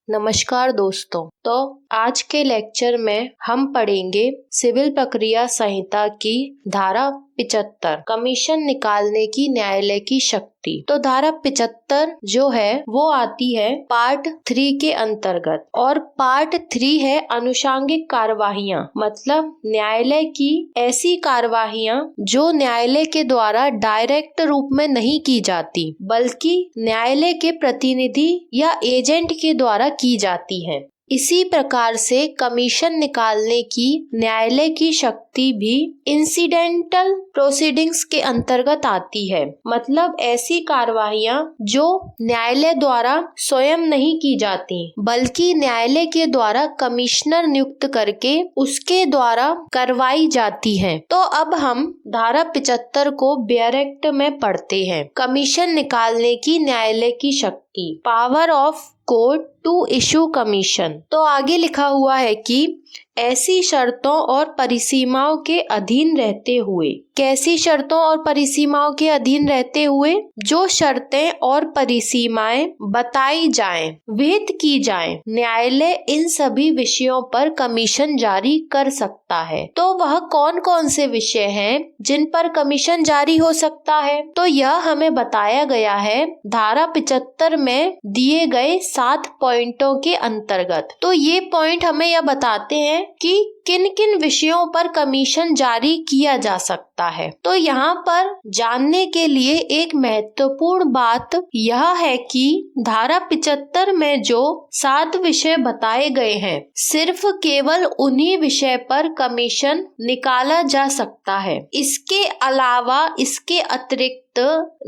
नमस्कार दोस्तों। तो आज के लेक्चर में हम पढ़ेंगे सिविल प्रक्रिया संहिता की धारा 75 कमीशन निकालने की न्यायालय की शक्ति। तो धारा 75 जो है वो आती है पार्ट 3 के अंतर्गत और पार्ट 3 है अनुषांगिक कार्यवाहियां, मतलब न्यायालय की ऐसी कार्यवाहियां जो न्यायालय के द्वारा डायरेक्ट रूप में नहीं की जाती बल्कि न्यायालय के प्रतिनिधि या एजेंट के द्वारा की जाती हैं। इसी प्रकार से कमीशन निकालने की न्यायालय की शक्ति भी इंसिडेंटल प्रोसीडिंग्स के अंतर्गत आती है, मतलब ऐसी कार्यवाहियां जो न्यायालय द्वारा स्वयं नहीं की जाती बल्कि न्यायालय के द्वारा कमिश्नर नियुक्त करके उसके द्वारा करवाई जाती हैं। तो अब हम धारा 75 को ब्यरेक्ट में पढ़ते हैं। कमीशन निकालने की न्यायालय की शक्ति, power of court to issue commission. तो आगे लिखा हुआ है कि ऐसी शर्तों और परिसीमाओं के अधीन रहते हुए, कैसी शर्तों और परिसीमाओं के अधीन रहते हुए, जो शर्तें और परिसीमाएं बताई जाएं, विहित की जाएं, न्यायालय इन सभी विषयों पर कमीशन जारी कर सकता है। तो वह कौन कौन से विषय हैं जिन पर कमीशन जारी हो सकता है? तो यह हमें बताया गया है धारा 75 में दिए गए 7 पॉइंटों के अंतर्गत। तो ये पॉइंट हमें यह बताते हैं कि किन किन विषयों पर कमीशन जारी किया जा सकता है। तो यहाँ पर जानने के लिए एक महत्वपूर्ण बात यह है कि धारा 75 में जो 7 विषय बताए गए हैं, सिर्फ केवल उन्हीं विषय पर कमीशन निकाला जा सकता है। इसके अलावा, इसके अतिरिक्त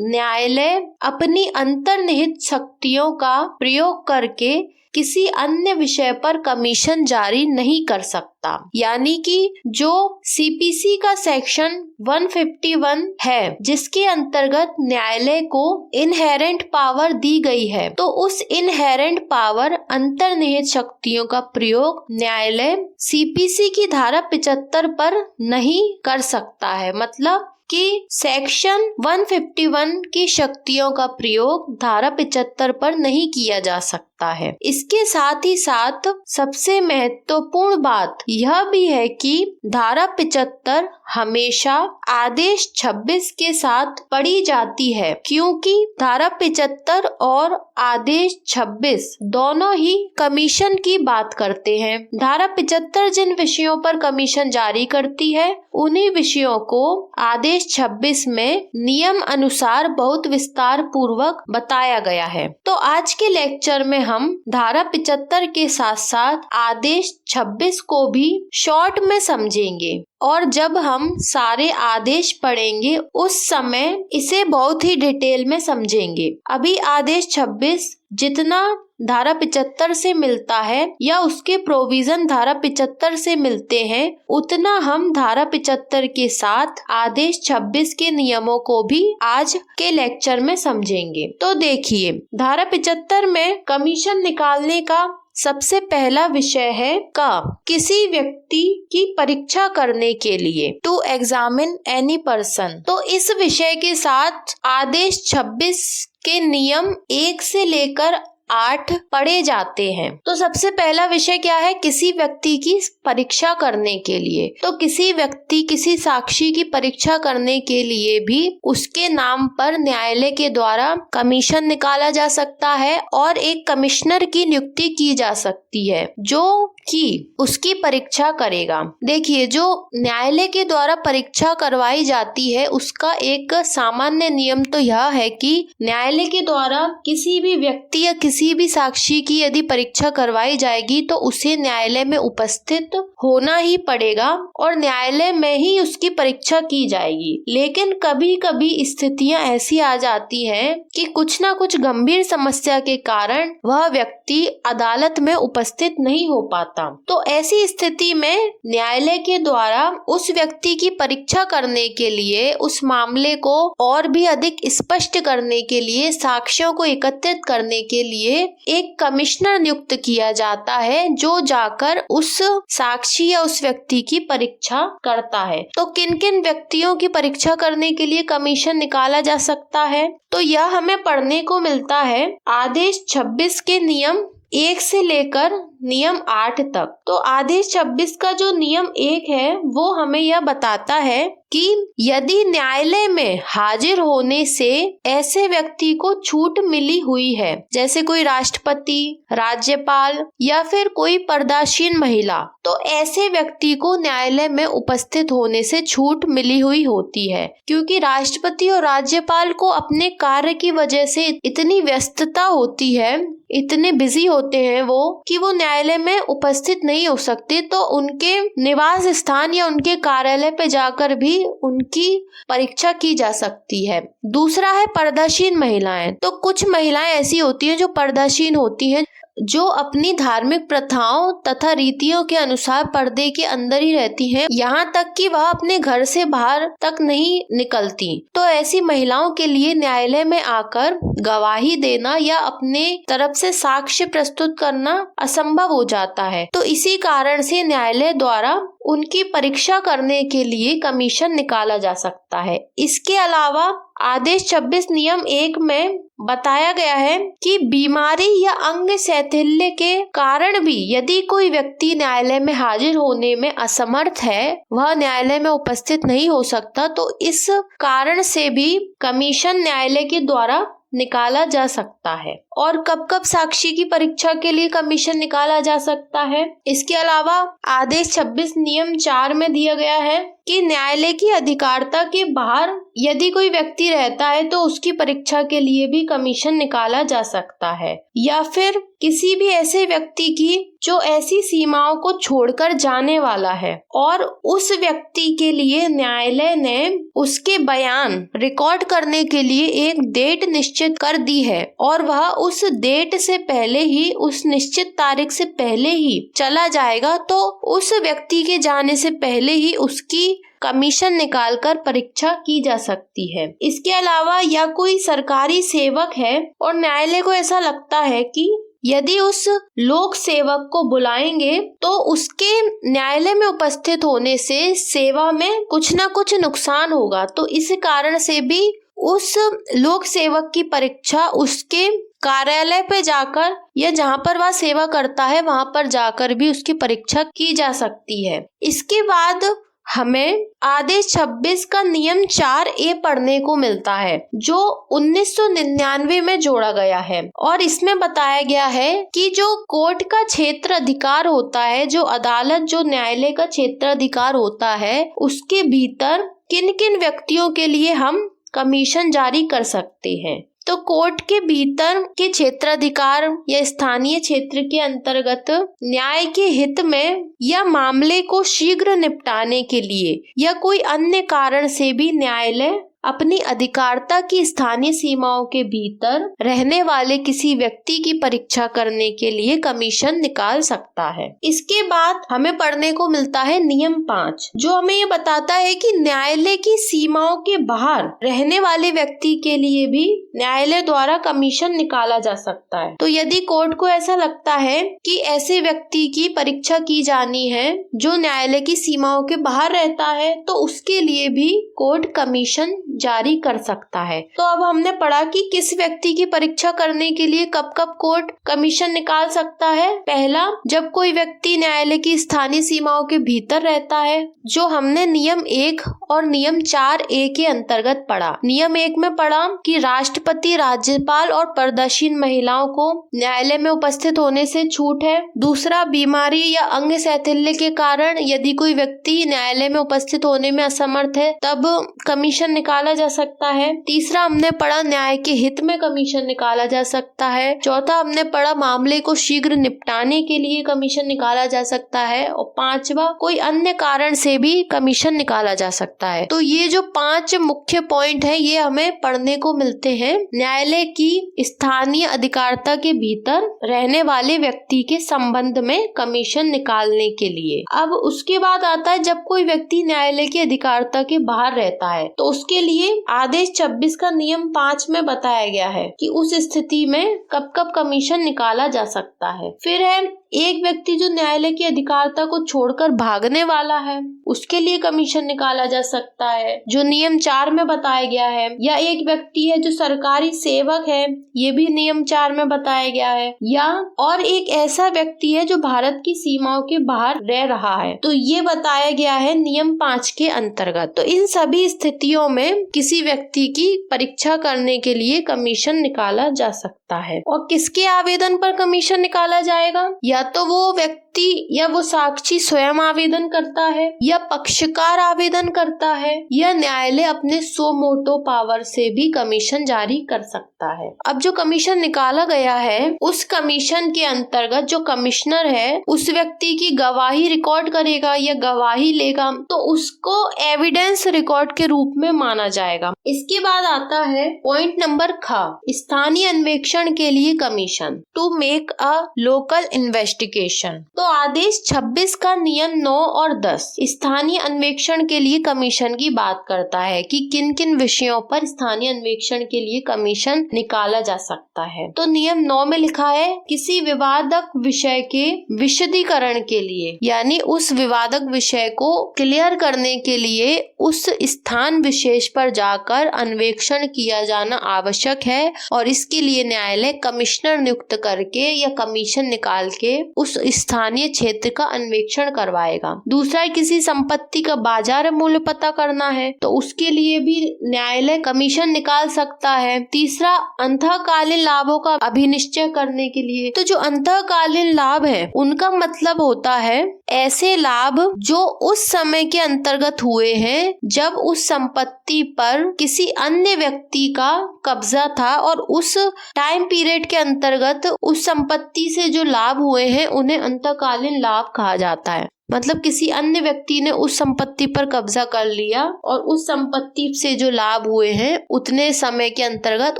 न्यायालय अपनी अंतर्निहित शक्तियों का प्रयोग करके किसी अन्य विषय पर कमीशन जारी नहीं कर सकता। यानी कि जो सीपीसी का सेक्शन 151 है जिसके अंतर्गत न्यायालय को इनहेरेंट पावर दी गई है, तो उस इनहेरेंट पावर अंतर्निहित शक्तियों का प्रयोग न्यायालय सीपीसी की धारा 75 पर नहीं कर सकता है। मतलब कि सेक्शन 151 की शक्तियों का प्रयोग धारा 75 पर नहीं किया जा सकता है। इसके साथ ही साथ सबसे महत्वपूर्ण बात यह भी है कि धारा 75 हमेशा आदेश 26 के साथ पढ़ी जाती है, क्योंकि धारा 75 और आदेश 26 दोनों ही कमीशन की बात करते हैं। धारा 75 जिन विषयों पर कमीशन जारी करती है उन्हीं विषयों को आदेश 26 में नियम अनुसार बहुत विस्तार पूर्वक बताया गया है। तो आज के लेक्चर में हम धारा 75 के साथ साथ आदेश 26 को भी शॉर्ट में समझेंगे और जब हम सारे आदेश पढ़ेंगे उस समय इसे बहुत ही डिटेल में समझेंगे। अभी आदेश 26 जितना धारा 75 से मिलता है या उसके प्रोविजन धारा 75 से मिलते हैं, उतना हम धारा 75 के साथ आदेश 26 के नियमों को भी आज के लेक्चर में समझेंगे। तो देखिए, धारा 75 में कमीशन निकालने का सबसे पहला विषय है किसी व्यक्ति की परीक्षा करने के लिए, टू एग्जामिन एनी पर्सन। तो इस विषय के साथ आदेश 26 के नियम 1 से लेकर 8 पढ़े जाते हैं। तो सबसे पहला विषय क्या है? किसी व्यक्ति की परीक्षा करने के लिए। तो किसी व्यक्ति, किसी साक्षी की परीक्षा करने के लिए भी उसके नाम पर न्यायालय के द्वारा कमीशन निकाला जा सकता है और एक कमिश्नर की नियुक्ति की जा सकती है जो कि उसकी परीक्षा करेगा। देखिए, जो न्यायालय के द्वारा परीक्षा करवाई जाती है उसका एक सामान्य नियम तो यह है कि न्यायालय के द्वारा किसी भी व्यक्ति या किसी भी साक्षी की यदि परीक्षा करवाई जाएगी तो उसे न्यायालय में उपस्थित होना ही पड़ेगा और न्यायालय में ही उसकी परीक्षा की जाएगी। लेकिन कभी कभी स्थितियां ऐसी आ जाती हैं कि कुछ ना कुछ गंभीर समस्या के कारण वह व्यक्ति अदालत में उपस्थित नहीं हो पाता। तो ऐसी स्थिति में न्यायालय के द्वारा उस व्यक्ति की परीक्षा करने के लिए, उस मामले को और भी अधिक स्पष्ट करने के लिए, साक्ष्यों को एकत्रित करने के लिए एक कमिश्नर नियुक्त किया जाता है जो जाकर उस साक्षी या उस व्यक्ति की परीक्षा करता है। तो किन किन व्यक्तियों की परीक्षा करने के लिए कमीशन निकाला जा सकता है? तो यह हमें पढ़ने को मिलता है आदेश 26 के नियम 1 से लेकर नियम 8 तक। तो आदेश 26 का जो नियम 1 है वो हमें यह बताता है कि यदि न्यायालय में हाजिर होने से ऐसे व्यक्ति को छूट मिली हुई है, जैसे कोई राष्ट्रपति, राज्यपाल या फिर कोई पर्दाशीन महिला, तो ऐसे व्यक्ति को न्यायालय में उपस्थित होने से छूट मिली हुई होती है, क्योंकि राष्ट्रपति और राज्यपाल को अपने कार्य की वजह से इतनी व्यस्तता होती है, इतने बिजी होते हैं वो, कि वो न्यायालय में उपस्थित नहीं हो सकते। तो उनके निवास स्थान या उनके कार्यालय पे जाकर भी उनकी परीक्षा की जा सकती है। दूसरा है पर्दाशीन महिलाएं। तो कुछ महिलाएं ऐसी होती हैं जो पर्दाशीन होती हैं, जो अपनी धार्मिक प्रथाओं तथा रीतियों के अनुसार पर्दे के अंदर ही रहती हैं, यहाँ तक कि वह अपने घर से बाहर तक नहीं निकलती। तो ऐसी महिलाओं के लिए न्यायालय में आकर गवाही देना या अपने तरफ से साक्ष्य प्रस्तुत करना असंभव हो जाता है। तो इसी कारण से न्यायालय द्वारा उनकी परीक्षा करने के लिए कमीशन निकाला जा सकता है। इसके अलावा आदेश 26 नियम 1 में बताया गया है कि बीमारी या अंग शैथिल्य के कारण भी यदि कोई व्यक्ति न्यायालय में हाजिर होने में असमर्थ है, वह न्यायालय में उपस्थित नहीं हो सकता, तो इस कारण से भी कमीशन न्यायालय के द्वारा निकाला जा सकता है। और कब कब साक्षी की परीक्षा के लिए कमीशन निकाला जा सकता है? इसके अलावा आदेश 26 नियम 4 में दिया गया है कि न्यायालय की अधिकारिता के बाहर यदि कोई व्यक्ति रहता है तो उसकी परीक्षा के लिए भी कमीशन निकाला जा सकता है, या फिर किसी भी ऐसे व्यक्ति की जो ऐसी सीमाओं को छोड़कर जाने वाला है और उस व्यक्ति के लिए न्यायालय ने उसके बयान रिकॉर्ड करने के लिए एक डेट निश्चित कर दी है और वह उस डेट से पहले ही, उस निश्चित तारीख से पहले ही चला जाएगा, तो उस व्यक्ति के जाने से पहले ही उसकी कमीशन निकालकर परीक्षा की जा सकती है। इसके अलावा या कोई सरकारी सेवक है और न्यायालय को ऐसा लगता है कि यदि उस लोक सेवक को बुलाएंगे तो उसके न्यायालय में उपस्थित होने से सेवा में कुछ न कुछ नुकसान होगा, तो इस कारण से भी उस लोक सेवक की परीक्षा उसके कार्यालय पे जाकर या जहाँ पर वह सेवा करता है वहाँ पर जाकर भी उसकी परीक्षा की जा सकती है। इसके बाद हमें आदेश 26 का नियम 4A पढ़ने को मिलता है, जो 1999 में जोड़ा गया है और इसमें बताया गया है कि जो कोर्ट का क्षेत्र अधिकार होता है, जो अदालत, जो न्यायालय का क्षेत्र अधिकार होता है, उसके भीतर किन किन व्यक्तियों के लिए हम कमीशन जारी कर सकते हैं। तो कोर्ट के भीतर के क्षेत्राधिकार या स्थानीय क्षेत्र के अंतर्गत न्याय के हित में या मामले को शीघ्र निपटाने के लिए या कोई अन्य कारण से भी न्यायालय अपनी अधिकारिता की स्थानीय सीमाओं के भीतर रहने वाले किसी व्यक्ति की परीक्षा करने के लिए कमीशन निकाल सकता है। इसके बाद हमें पढ़ने को मिलता है नियम 5, जो हमें ये बताता है कि न्यायालय की सीमाओं के बाहर रहने वाले व्यक्ति के लिए भी न्यायालय द्वारा कमीशन निकाला जा सकता है। तो यदि कोर्ट को ऐसा लगता है कि ऐसे व्यक्ति की परीक्षा की जानी है जो न्यायालय की सीमाओं के बाहर रहता है, तो उसके लिए भी कोर्ट कमीशन जारी कर सकता है। तो अब हमने पढ़ा कि किस व्यक्ति की परीक्षा करने के लिए कब कब कोर्ट कमीशन निकाल सकता है। पहला, जब कोई व्यक्ति न्यायालय की स्थानीय सीमाओं के भीतर रहता है, जो हमने नियम 1 और नियम 4A के अंतर्गत पढ़ा। नियम 1 में पढ़ा कि राष्ट्रपति, राज्यपाल और पर्दाशीन महिलाओं को न्यायालय में उपस्थित होने से छूट है। दूसरा, बीमारी या अंग शैथिल्य के कारण यदि कोई व्यक्ति न्यायालय में उपस्थित होने में असमर्थ है तब कमीशन निकाला जा सकता है। तीसरा, हमने पढ़ा न्याय के हित में कमीशन निकाला जा सकता है। चौथा, हमने पढ़ा मामले को शीघ्र निपटाने के लिए कमीशन निकाला जा सकता है। और पांचवा, कोई अन्य कारण से भी कमीशन निकाला जा सकता है। तो ये जो 5 मुख्य पॉइंट है ये हमें पढ़ने को मिलते हैं न्यायालय की स्थानीय अधिकारिता के भीतर रहने वाले व्यक्ति के संबंध में कमीशन निकालने के लिए। अब उसके बाद आता है जब कोई व्यक्ति न्यायालय की अधिकारिता के बाहर रहता है तो उसके लिए लिए आदेश 26 का नियम 5 में बताया गया है कि उस स्थिति में कब कब कमीशन निकाला जा सकता है। फिर है एक व्यक्ति जो न्यायालय की अधिकारिता को छोड़कर भागने वाला है, उसके लिए कमीशन निकाला जा सकता है, जो नियम 4 में बताया गया है। या एक व्यक्ति है जो सरकारी सेवक है, ये भी नियम 4 में बताया गया है। या और एक ऐसा व्यक्ति है जो भारत की सीमाओं के बाहर रह रहा है, तो ये बताया गया है नियम 5 के अंतर्गत। तो इन सभी स्थितियों में किसी व्यक्ति की परीक्षा करने के लिए कमीशन निकाला जा सकता है। और किसके आवेदन पर कमीशन निकाला जाएगा? या तो वो व्यक्ति या वो साक्षी स्वयं आवेदन करता है, या पक्षकार आवेदन करता है, या न्यायालय अपने सो मोटो पावर से भी कमीशन जारी कर सकता है। अब जो कमीशन निकाला गया है, उस कमीशन के अंतर्गत जो कमिश्नर है उस व्यक्ति की गवाही रिकॉर्ड करेगा या गवाही लेगा, तो उसको एविडेंस रिकॉर्ड के रूप में माना जाएगा। इसके बाद आता है पॉइंट नंबर ख, स्थानीय अन्वेषण के लिए commission, to make a local investigation. तो आदेश 26 का नियम 9 और 10 स्थानीय अन्वेषण के लिए कमीशन की बात करता है कि किन किन विषयों पर स्थानीय अन्वेषण के लिए कमीशन निकाला जा सकता है। तो नियम 9 में लिखा है किसी विवादक विषय के विशदीकरण के लिए, यानी उस विवादक विषय को क्लियर करने के लिए उस स्थान विशेष पर जाकर अन्वेषण किया जाना आवश्यक है, और इसके लिए न्यायालय कमिश्नर नियुक्त करके या कमीशन निकाल के उस स्थानीय क्षेत्र का अन्वेषण करवाएगा। दूसरा, किसी संपत्ति का बाजार मूल्य पता करना है, तो उसके लिए भी न्यायालय कमीशन निकाल सकता है। तीसरा, अंतःकालीन लाभों का अभिनिश्चय करने के लिए। तो जो अंतःकालीन लाभ है उनका मतलब होता है ऐसे लाभ जो उस समय के अंतर्गत हुए हैं जब उस संपत्ति पर किसी अन्य व्यक्ति का कब्जा था, और उस टाइम पीरियड के अंतर्गत उस संपत्ति से जो लाभ हुए हैं उन्हें अंतःकालीन लाभ कहा जाता है। मतलब किसी अन्य व्यक्ति ने उस संपत्ति पर कब्जा कर लिया और उस संपत्ति से जो लाभ हुए हैं उतने समय के अंतर्गत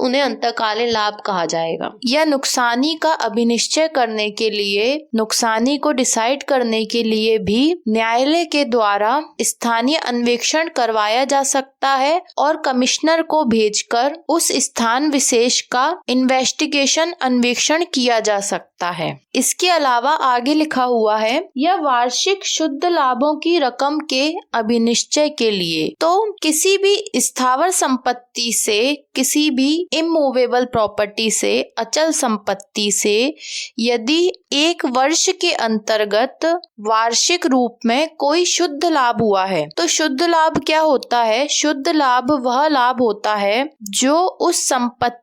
उन्हें अंतःकालीन लाभ कहा जाएगा। या नुकसानी का अभिनिश्चय करने के लिए, नुकसानी को डिसाइड करने के लिए भी न्यायालय के द्वारा स्थानीय अन्वेषण करवाया जा सकता है और कमिश्नर को भेजकर उस स्थान विशेष का इन्वेस्टिगेशन अन्वेषण किया जा सकता है। इसके अलावा आगे लिखा हुआ है या वार्षिक शुद्ध लाभों की रकम के अभिनिश्चय के लिए। तो किसी भी स्थावर संपत्ति से, किसी भी इमूवेबल प्रॉपर्टी से, अचल संपत्ति से यदि एक वर्ष के अंतर्गत वार्षिक रूप में कोई शुद्ध लाभ हुआ है, तो शुद्ध लाभ क्या होता है? शुद्ध लाभ वह लाभ होता है जो उस संपत्ति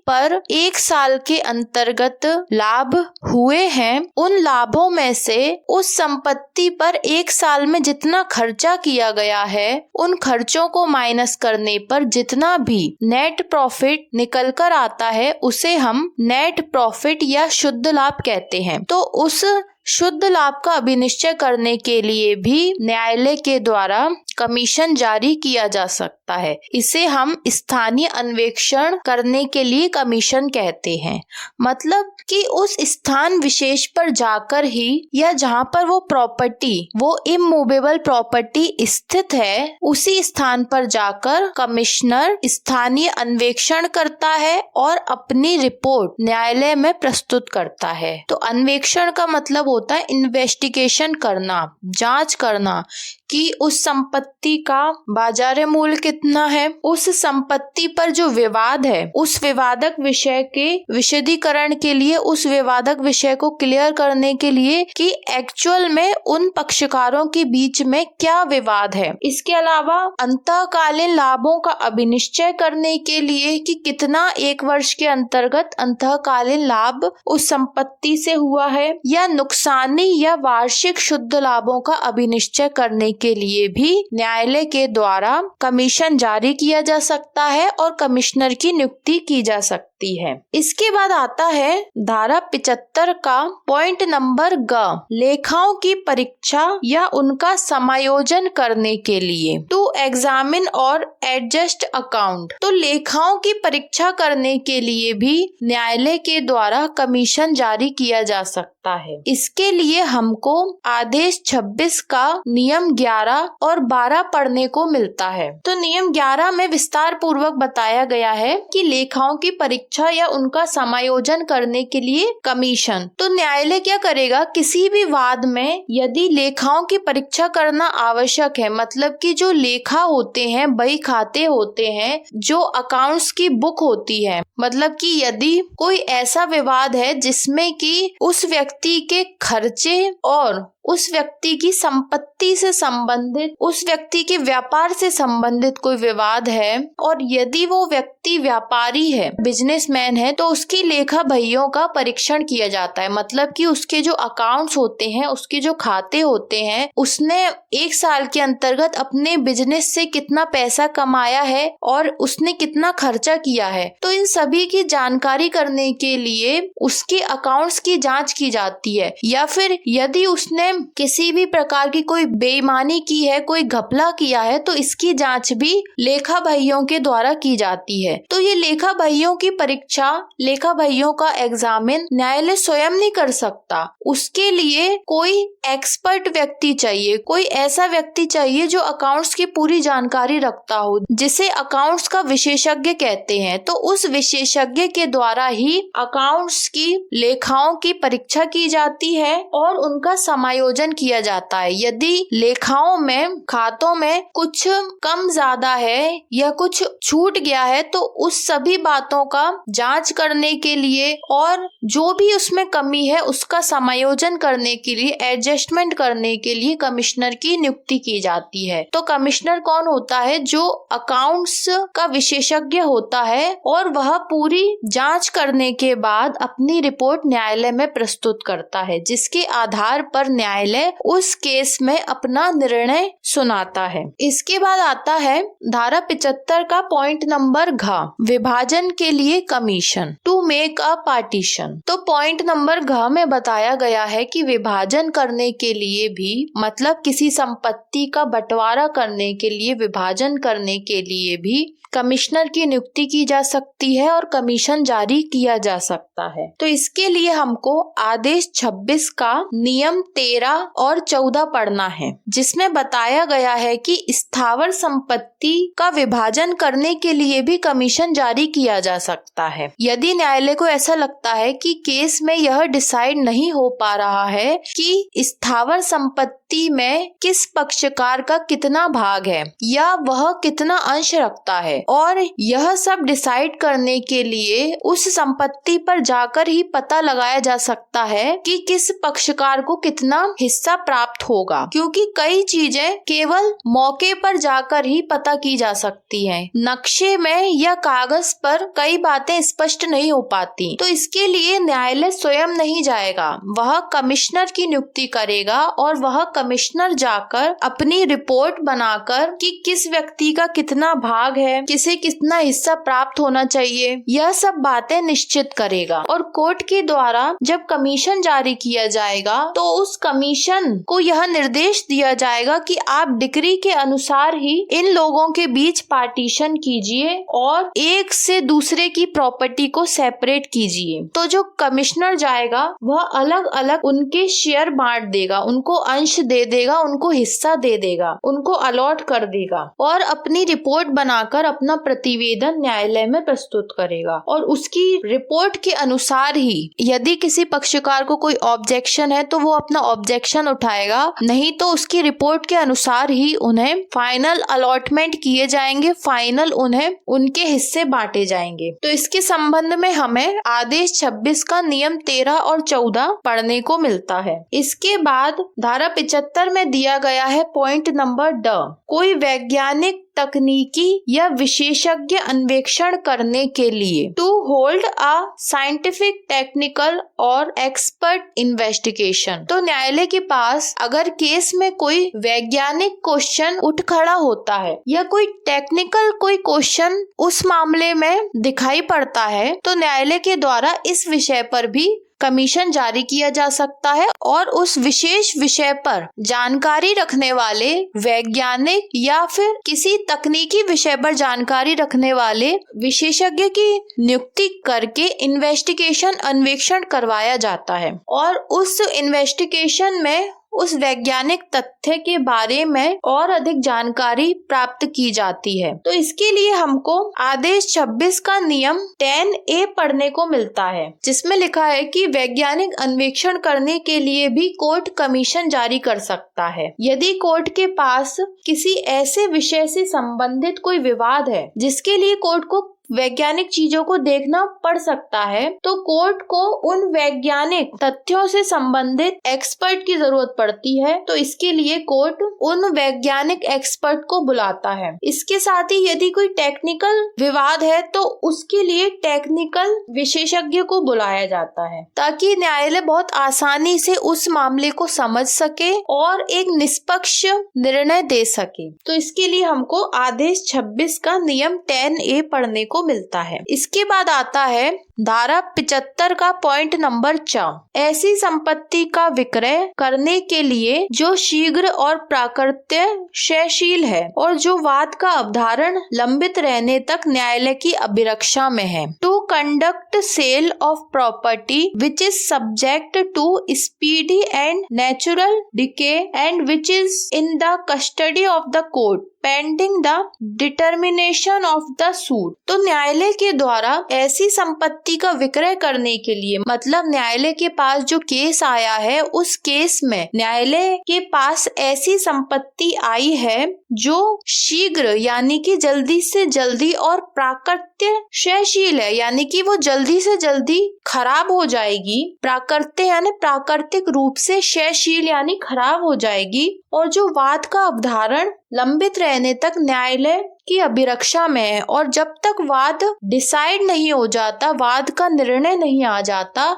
पर एक साल के अंतर्गत लाभ हुए हैं, उन लाभों में से उस संपत्ति पर एक साल में जितना खर्चा किया गया है उन खर्चों को माइनस करने पर जितना भी नेट प्रॉफिट निकल कर आता है उसे हम नेट प्रॉफिट या शुद्ध लाभ कहते हैं। तो उस शुद्ध लाभ का अभिनिश्चय करने के लिए भी न्यायालय के द्वारा कमीशन जारी किया जा सकता है। इसे हम स्थानीय अन्वेषण करने के लिए कमीशन कहते हैं। मतलब कि उस स्थान विशेष पर जाकर ही या जहाँ पर वो प्रॉपर्टी, वो इमूवेबल प्रॉपर्टी स्थित है, उसी स्थान पर जाकर कमिश्नर स्थानीय अन्वेषण करता है और अपनी रिपोर्ट न्यायालय में प्रस्तुत करता है। तो अन्वेषण का मतलब होता है इन्वेस्टिगेशन करना, जांच करना कि उस संपत्ति का बाजार मूल्य कितना है, उस संपत्ति पर जो विवाद है उस विवादक विषय के विशदीकरण के लिए, उस विवादक विषय को क्लियर करने के लिए कि एक्चुअल में उन पक्षकारों के बीच में क्या विवाद है। इसके अलावा अंतःकालीन लाभों का अभिनिश्चय करने के लिए कि कितना एक वर्ष के अंतर्गत अंतःकालीन लाभ उस संपत्ति से हुआ है, या नुकसानी या वार्षिक शुद्ध लाभों का अभिनिश्चय करने के लिए भी न्यायालय के द्वारा कमीशन जारी किया जा सकता है और कमिश्नर की नियुक्ति की जा सकती है। इसके बाद आता है धारा 75 का पॉइंट नंबर ग, लेखाओं की परीक्षा या उनका समायोजन करने के लिए, टू एग्जामिन और एडजस्ट अकाउंट। तो लेखाओं की परीक्षा करने के लिए भी न्यायालय के द्वारा कमीशन जारी किया जा सकता है। इसके लिए हमको आदेश 26 का नियम 11 और 12 दोबारा पढ़ने को मिलता है। तो नियम 11 में विस्तार पूर्वक बताया गया है कि लेखाओं की परीक्षा या उनका समायोजन करने के लिए कमीशन। तो न्यायालय क्या करेगा, किसी भी वाद में यदि लेखाओं की परीक्षा करना आवश्यक है, मतलब कि जो लेखा होते हैं, बही खाते होते हैं, जो अकाउंट्स की बुक होती है, मतलब कि यदि कोई ऐसा विवाद है जिसमें कि उस व्यक्ति के खर्चे और उस व्यक्ति की संपत्ति से संबंधित, उस व्यक्ति के व्यापार से संबंधित कोई विवाद है, और यदि वो व्यक्ति व्यापारी है, बिजनेसमैन है, तो उसकी लेखा बहियों का परीक्षण किया जाता है। मतलब कि उसके जो अकाउंट्स होते हैं, उसके जो खाते होते हैं, उसने एक साल के अंतर्गत अपने बिजनेस से कितना पैसा कमाया है और उसने कितना खर्चा किया है। तो इन सभी की जानकारी करने के लिए उसके अकाउंट्स की जांच की जाती है। या फिर यदि उसने किसी भी प्रकार की कोई बेईमानी की है, कोई घपला किया है, तो इसकी जांच भी लेखा बहियों के द्वारा की जाती है। तो ये लेखा बहियों की परीक्षा, लेखा बहियों का एग्जामिन न्यायालय स्वयं नहीं कर सकता। उसके लिए कोई एक्सपर्ट व्यक्ति चाहिए, कोई ऐसा व्यक्ति चाहिए जो अकाउंट्स की पूरी जानकारी रखता हो, जिसे अकाउंट्स का विशेषज्ञ कहते हैं। तो उस विशेषज्ञ के द्वारा ही अकाउंट्स की, लेखाओं की परीक्षा की जाती है और उनका समायोजन किया जाता है। यदि लेखाओं में, खातों में कुछ कम ज्यादा है या कुछ छूट गया है, तो उस सभी बातों का जांच करने के लिए और जो भी उसमें कमी है उसका समायोजन करने के लिए, एडजस्टमेंट करने के लिए कमिश्नर की नियुक्ति की जाती है। तो कमिश्नर कौन होता है, जो अकाउंट्स का विशेषज्ञ होता है और वह पूरी जांच करने के बाद अपनी रिपोर्ट न्यायालय में प्रस्तुत करता है, जिसके आधार पर न्यायालय उस केस में अपना निर्णय सुनाता है। इसके बाद आता है धारा 75 का पॉइंट नंबर घ, विभाजन के लिए commission, to make a partition. तो पॉइंट नंबर घ में बताया गया है कि विभाजन करने के लिए भी, मतलब किसी संपत्ति का बंटवारा करने के लिए, विभाजन करने के लिए भी कमिश्नर की नियुक्ति की जा सकती है और कमीशन जारी किया जा सकता है। तो इसके लिए हमको आदेश 26 का नियम 13 और 14 पढ़ना है, जिसमें बताया गया है कि स्थावर संपत्ति का विभाजन करने के लिए भी कमीशन जारी किया जा सकता है। यदि न्यायालय को ऐसा लगता है कि केस में यह डिसाइड नहीं हो पा रहा है कि स्थावर संपत्ति में किस पक्षकार का कितना भाग है या वह कितना अंश रखता है, और यह सब डिसाइड करने के लिए उस संपत्ति पर जाकर ही पता लगाया जा सकता है कि किस पक्षकार को कितना हिस्सा प्राप्त होगा, क्योंकि कई चीजें केवल मौके पर जाकर ही पता की जा सकती हैं। नक्शे में या कागज पर कई बातें स्पष्ट नहीं हो पाती। तो इसके लिए न्यायालय स्वयं नहीं जाएगा, वह कमिश्नर की नियुक्ति करेगा और वह कमिश्नर जाकर अपनी रिपोर्ट बनाकर कि किस व्यक्ति का कितना भाग है, किसे कितना हिस्सा प्राप्त होना चाहिए, यह सब बातें निश्चित करेगा। और कोर्ट के द्वारा जब कमीशन जारी किया जाएगा तो उस कमीशन को यह निर्देश दिया जाएगा कि आप डिक्री के अनुसार ही इन लोगों के बीच पार्टीशन कीजिए और एक से दूसरे की प्रॉपर्टी को सेपरेट कीजिए। तो जो कमिश्नर जाएगा वह अलग अलग उनके शेयर बांट देगा, उनको अंश दे देगा, उनको हिस्सा दे देगा, उनको अलॉट कर देगा और अपनी रिपोर्ट बनाकर अपना प्रतिवेदन न्यायालय में प्रस्तुत करेगा। और उसकी रिपोर्ट के अनुसार ही यदि किसी पक्षकार को कोई ऑब्जेक्शन है तो वो अपना ऑब्जेक्शन उठाएगा, नहीं तो उसकी रिपोर्ट के अनुसार ही उन्हें फाइनल अलॉटमेंट किए जाएंगे, फाइनल उन्हें उनके हिस्से बांटे जाएंगे। तो इसके संबंध में हमें आदेश 26 का नियम 13 और 14 पढ़ने को मिलता है। इसके बाद धारा 75 में दिया गया है पॉइंट नंबर ड, कोई वैज्ञानिक, तकनीकी या विशेषज्ञ अन्वेषण करने के लिए, to hold a scientific, technical और एक्सपर्ट इन्वेस्टिगेशन। तो न्यायालय के पास अगर केस में कोई वैज्ञानिक क्वेश्चन उठ खड़ा होता है या कोई टेक्निकल कोई क्वेश्चन उस मामले में दिखाई पड़ता है, तो न्यायालय के द्वारा इस विषय पर भी कमीशन जारी किया जा सकता है और उस विशेष विषय पर जानकारी रखने वाले वैज्ञानिक या फिर किसी तकनीकी विषय पर जानकारी रखने वाले विशेषज्ञ की नियुक्ति करके इन्वेस्टिगेशन, अन्वेषण करवाया जाता है। और उस इन्वेस्टिगेशन में उस वैज्ञानिक तथ्य के बारे में और अधिक जानकारी प्राप्त की जाती है। तो इसके लिए हमको आदेश 26 का नियम 10A पढ़ने को मिलता है, जिसमें लिखा है कि वैज्ञानिक अन्वेषण करने के लिए भी कोर्ट कमीशन जारी कर सकता है। यदि कोर्ट के पास किसी ऐसे विषय से संबंधित कोई विवाद है जिसके लिए कोर्ट को वैज्ञानिक चीजों को देखना पड़ सकता है, तो कोर्ट को उन वैज्ञानिक तथ्यों से संबंधित एक्सपर्ट की जरूरत पड़ती है। तो इसके लिए कोर्ट उन वैज्ञानिक एक्सपर्ट को बुलाता है। इसके साथ ही यदि कोई टेक्निकल विवाद है तो उसके लिए टेक्निकल विशेषज्ञ को बुलाया जाता है, ताकि न्यायालय बहुत आसानी से उस मामले को समझ सके और एक निष्पक्ष निर्णय दे सके। तो इसके लिए हमको आदेश 26 का नियम 10A पढ़ने को मिलता है। इसके बाद आता है धारा 75 का पॉइंट नंबर 4। ऐसी संपत्ति का विक्रय करने के लिए जो शीघ्र और प्राकृत्यशील है और जो वाद का अवधारण लंबित रहने तक न्यायालय की अभिरक्षा में है। To conduct sale of property which is subject to speedy and natural decay and which is in the custody of the court pending the determination of the suit. तो न्यायालय के द्वारा ऐसी संपत्ति का विक्रय करने के लिए, मतलब न्यायालय के पास जो केस आया है उस केस में न्यायालय के पास ऐसी संपत्ति आई है जो शीघ्र यानी कि जल्दी से जल्दी और प्राकृत्यशील है, यानी कि वो जल्दी से जल्दी खराब हो जाएगी। प्राकृत्य यानी प्राकृतिक रूप से, क्षयशील यानी खराब हो जाएगी, और जो वाद का अवधारण लंबित रहने तक न्यायालय की अभिरक्षा में है। और जब तक वाद डिसाइड नहीं हो जाता, वाद का निर्णय नहीं आ जाता,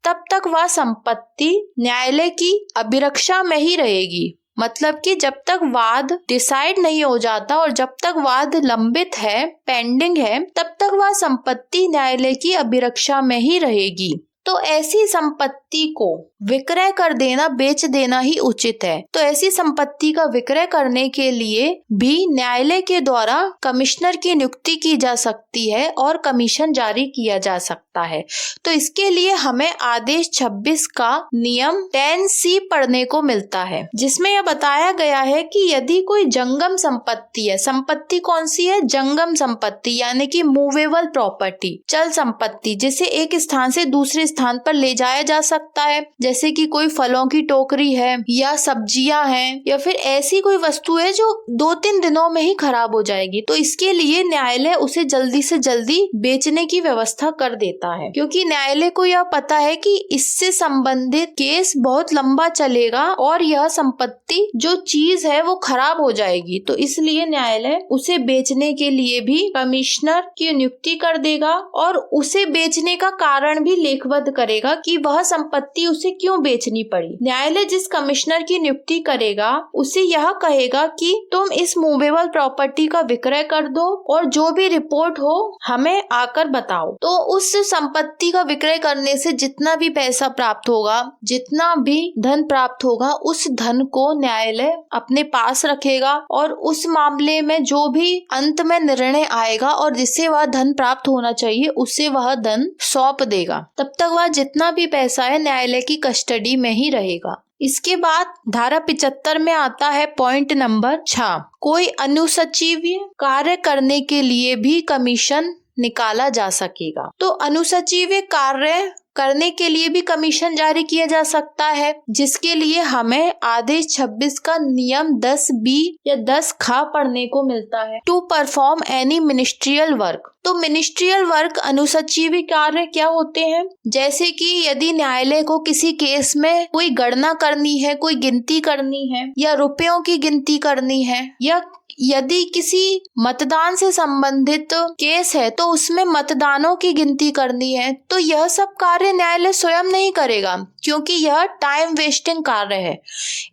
तब तक वह संपत्ति न्यायालय की अभिरक्षा में ही रहेगी। मतलब कि जब तक वाद डिसाइड नहीं हो जाता और जब तक वाद लंबित है, पेंडिंग है, तब तक वह संपत्ति न्यायालय की अभिरक्षा में ही रहेगी। तो ऐसी संपत्ति को विक्रय कर देना, बेच देना ही उचित है। तो ऐसी संपत्ति का विक्रय करने के लिए भी न्यायालय के द्वारा कमिश्नर की नियुक्ति की जा सकती है और कमीशन जारी किया जा सकता है। तो इसके लिए हमें आदेश 26 का नियम 10C पढ़ने को मिलता है, जिसमें यह बताया गया है कि यदि कोई जंगम संपत्ति है, संपत्ति कौन सी है? जंगम संपत्ति, यानी कि मूवेबल प्रॉपर्टी, चल संपत्ति, जिसे एक स्थान से दूसरे स्थान पर ले जाया जा सकता है, जैसे कि कोई फलों की टोकरी है या सब्जियां हैं या फिर ऐसी कोई वस्तु है जो 2-3 दिनों में ही खराब हो जाएगी। तो इसके लिए न्यायालय उसे जल्दी से जल्दी बेचने की व्यवस्था कर देता है, क्योंकि न्यायालय को यह पता है कि इससे संबंधित केस बहुत लंबा चलेगा और यह संपत्ति जो चीज है वो खराब हो जाएगी। तो इसलिए न्यायालय उसे बेचने के लिए भी कमिश्नर की नियुक्ति कर देगा और उसे बेचने का कारण भी लेखबद्ध करेगा कि वह संपत्ति उसे क्यों बेचनी पड़ी। न्यायालय जिस कमिश्नर की नियुक्ति करेगा उसे यह कहेगा कि तुम इस मूवेबल प्रॉपर्टी का विक्रय कर दो और जो भी रिपोर्ट हो हमें आकर बताओ। तो उस संपत्ति का विक्रय करने से जितना भी पैसा प्राप्त होगा, जितना भी धन प्राप्त होगा, उस धन को न्यायालय अपने पास रखेगा और उस मामले में जो भी अंत में निर्णय आएगा और जिससे वह धन प्राप्त होना चाहिए उसे वह धन सौंप देगा। तब तक वह जितना भी पैसा है न्यायालय की कस्टडी में ही रहेगा। इसके बाद धारा 75 में आता है पॉइंट नंबर 6। कोई अनुसचिवीय कार्य करने के लिए भी कमीशन निकाला जा सकेगा। तो अनुसचिवीय कार्य करने के लिए भी कमीशन जारी किया जा सकता है, जिसके लिए हमें आदेश 26 का नियम 10B या 10ख पढ़ने को मिलता है। To perform any ministerial work. तो मिनिस्ट्रियल वर्क अनुसचिवीय कार्य क्या होते हैं? जैसे कि यदि न्यायालय को किसी केस में कोई गणना करनी है, कोई गिनती करनी है या रुपयों की गिनती करनी है, या यदि किसी मतदान से संबंधित केस है तो उसमें मतदानों की गिनती करनी है, तो यह सब कार्य न्यायालय स्वयं नहीं करेगा, क्योंकि यह टाइम वेस्टिंग कार्य है।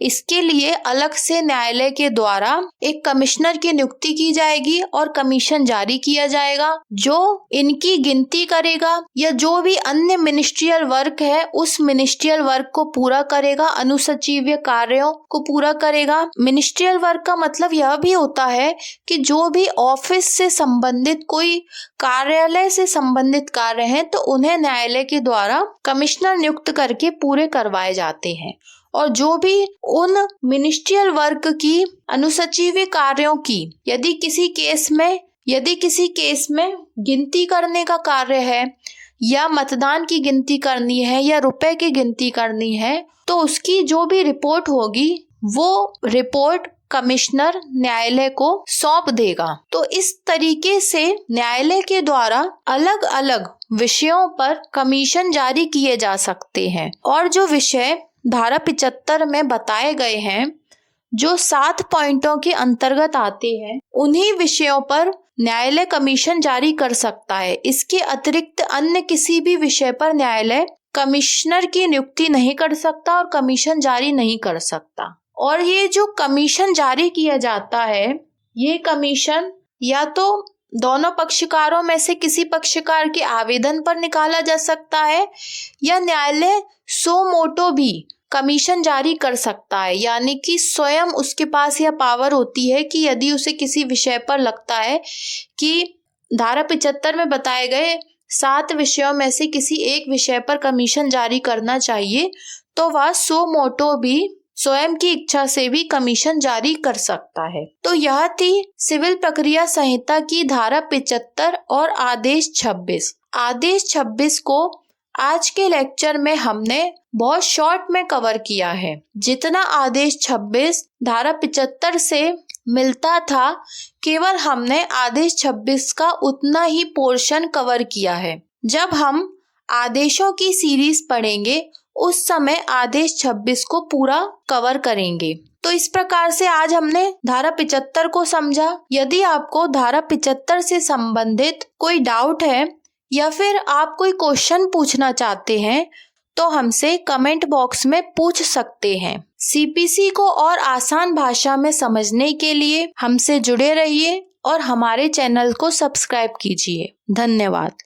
इसके लिए अलग से न्यायालय के द्वारा एक कमिश्नर की नियुक्ति की जाएगी और कमीशन जारी किया जाएगा, जो इनकी गिनती करेगा या जो भी अन्य मिनिस्ट्रियल वर्क है उस मिनिस्ट्रियल वर्क को पूरा करेगा, अनुसचिवीय कार्यों को पूरा करेगा। मिनिस्ट्रियल वर्क का मतलब यह भी होता है कि जो भी ऑफिस से संबंधित, कोई कार्यालय से संबंधित कार्य हैं तो उन्हें न्यायालय के द्वारा कमिश्नर नियुक्त करके पूरे करवाए जाते हैं। और जो भी उन मिनिस्ट्रियल वर्क की अनुसचिव कार्यों की यदि किसी केस में गिनती करने का कार्य है या मतदान की गिनती करनी है या रुपए की गिनती करनी है, तो उसकी जो भी रिपोर्ट होगी वो रिपोर्ट कमिश्नर न्यायालय को सौंप देगा। तो इस तरीके से न्यायालय के द्वारा अलग अलग विषयों पर कमीशन जारी किए जा सकते हैं और जो विषय धारा 75 में बताए गए हैं, जो 7 पॉइंटों के अंतर्गत आते हैं, उन्हीं विषयों पर न्यायालय कमीशन जारी कर सकता है। इसके अतिरिक्त अन्य किसी भी विषय पर न्यायालय कमिश्नर की नियुक्ति नहीं कर सकता और कमीशन जारी नहीं कर सकता। और ये जो कमीशन जारी किया जाता है, ये कमीशन या तो दोनों पक्षकारों में से किसी पक्षकार के आवेदन पर निकाला जा सकता है या न्यायालय सो मोटो भी कमीशन जारी कर सकता है, यानी कि स्वयं उसके पास यह पावर होती है कि यदि उसे किसी विषय पर लगता है कि धारा 75 में बताए गए 7 विषयों में से किसी एक विषय पर कमीशन जारी करना चाहिए, तो वह सो मोटो भी स्वयं की इच्छा से भी कमीशन जारी कर सकता है। तो यह थी सिविल प्रक्रिया संहिता की धारा 75 और आदेश 26। आदेश 26 को आज के लेक्चर में हमने बहुत शॉर्ट में कवर किया है। जितना आदेश 26 धारा 75 से मिलता था, केवल हमने आदेश 26 का उतना ही पोर्शन कवर किया है। जब हम आदेशों की सीरीज पढ़ेंगे उस समय आदेश 26 को पूरा कवर करेंगे। तो इस प्रकार से आज हमने धारा 75 को समझा। यदि आपको धारा 75 से संबंधित कोई डाउट है या फिर आप कोई क्वेश्चन पूछना चाहते हैं तो हमसे कमेंट बॉक्स में पूछ सकते हैं। सीपीसी को और आसान भाषा में समझने के लिए हमसे जुड़े रहिए और हमारे चैनल को सब्सक्राइब कीजिए। धन्यवाद।